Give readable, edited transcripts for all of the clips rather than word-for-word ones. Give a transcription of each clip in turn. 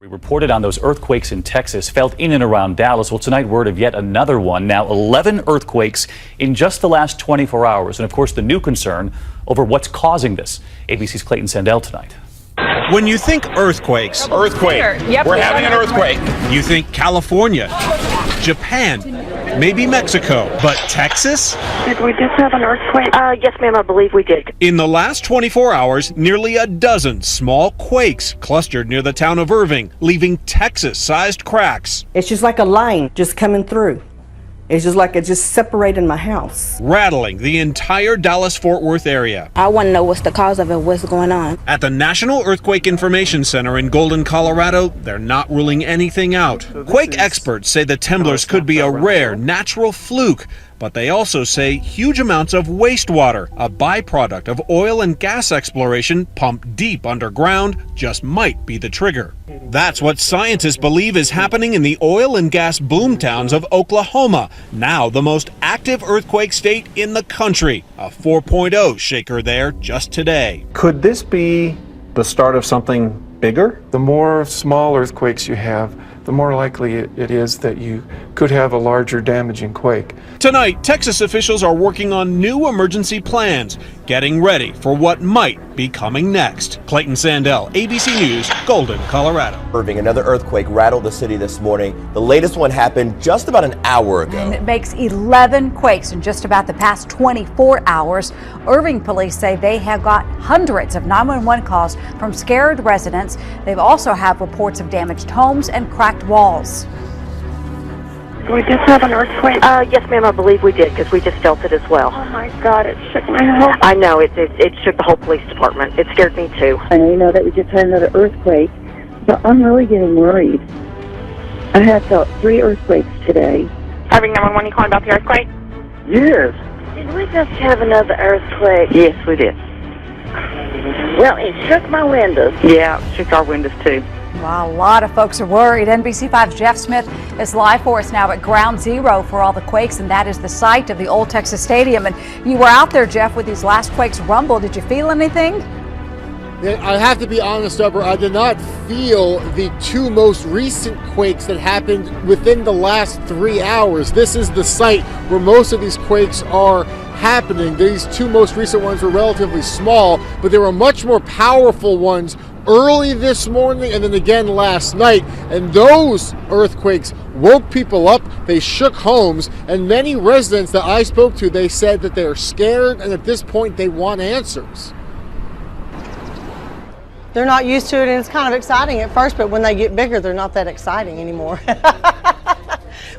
We reported on those earthquakes in Texas, felt in and around Dallas. Well, tonight, word of yet another one. Now, 11 earthquakes in just the last 24 hours. And, of course, the new concern over what's causing this. ABC's Clayton Sandell tonight. When you think earthquakes, We're having an earthquake. you think California, Japan, maybe Mexico. But Texas? Did we just have an earthquake? Yes, ma'am, I believe we did. In the last 24 hours, nearly a dozen small quakes clustered near the town of Irving, leaving Texas-sized cracks. It's just like a line just coming through. It's just like it just separated my house. Rattling the entire Dallas-Fort Worth area. I want to know what's the cause of it, what's going on. At the National Earthquake Information Center in Golden, Colorado, they're not ruling anything out. Quake experts say the temblors could be a rare natural fluke, but they also say huge amounts of wastewater, a byproduct of oil and gas exploration pumped deep underground, just might be the trigger. That's what scientists believe is happening in the oil and gas boom towns of Oklahoma, now the most active earthquake state in the country. A 4.0 shaker there just today. Could this be the start of something bigger? The more small earthquakes you have, the more likely it is that you could have a larger damaging quake. Tonight, Texas officials are working on new emergency plans, getting ready for what might be coming next. Clayton Sandell, ABC News, Golden, Colorado. Irving, another earthquake rattled the city this morning. The latest one happened just about an hour ago. And it makes 11 quakes in just about the past 24 hours. Irving police say they have got hundreds of 911 calls from scared residents. They've also have reports of damaged homes and cracked walls. Did we just have an earthquake? Yes, ma'am, I believe we did, because we just felt it as well. Oh, my God, it shook my house. I know, it shook the whole police department. It scared me, too. I know you know that we just had another earthquake, but I'm really getting worried. I have felt 3 earthquakes today. Irving 911, you calling about the earthquake? Yes. Did we just have another earthquake? Yes, we did. Well, it shook my windows. Yeah, it shook our windows too. Wow, a lot of folks are worried. NBC5's Jeff Smith is live for us now at Ground Zero for all the quakes, and that is the site of the old Texas Stadium. And you were out there, Jeff, with these last quakes rumble. Did you feel anything? Yeah, I have to be honest, Deborah, I did not feel the 2 most recent quakes that happened within the last 3 hours. This is the site where most of these quakes are happening. These 2 most recent ones were relatively small, but there were much more powerful ones early this morning and then again last night, and those earthquakes woke people up. They shook homes, and many residents that I spoke to, they said that they are scared, and at this point they want answers. They're not used to it, and it's kind of exciting at first, but when they get bigger, they're not that exciting anymore.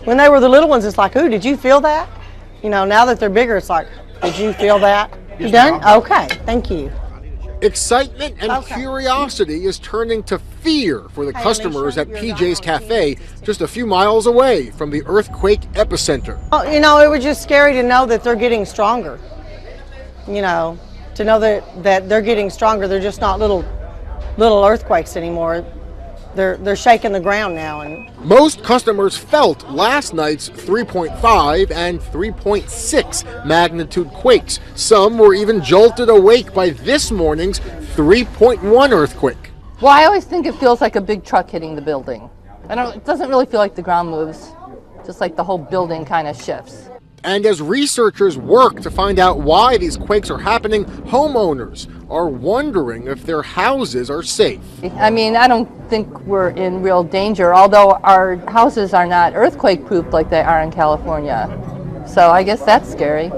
When they were the little ones, it's like, ooh, did you feel that? You know, now that they're bigger, it's like, did you feel that? You done? Okay, thank you. Excitement and curiosity is turning to fear for the customers at PJ's Cafe, just a few miles away from the earthquake epicenter. Oh, you know, it was just scary to know that they're getting stronger. You know, to know that they're getting stronger. They're just not little earthquakes anymore. They're shaking the ground now. And most customers felt last night's 3.5 and 3.6 magnitude quakes. Some were even jolted awake by this morning's 3.1 earthquake. Well, I always think it feels like a big truck hitting the building. It doesn't really feel like the ground moves, just like the whole building kind of shifts. And as researchers work to find out why these quakes are happening, homeowners are wondering if their houses are safe. I mean, I don't think we're in real danger, although our houses are not earthquake-proof like they are in California. So I guess that's scary.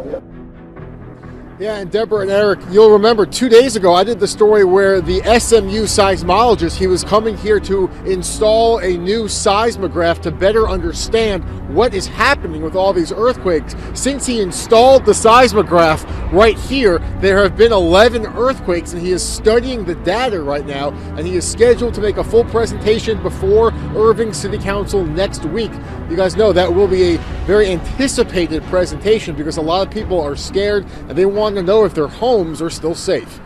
Yeah, and Deborah and Eric, you'll remember 2 days ago I did the story where the SMU seismologist, he was coming here to install a new seismograph to better understand what is happening with all these earthquakes. Since he installed the seismograph right here, there have been 11 earthquakes, and he is studying the data right now, and he is scheduled to make a full presentation before Irving City Council next week. You guys know that will be a very anticipated presentation because a lot of people are scared and they want to know if their homes are still safe.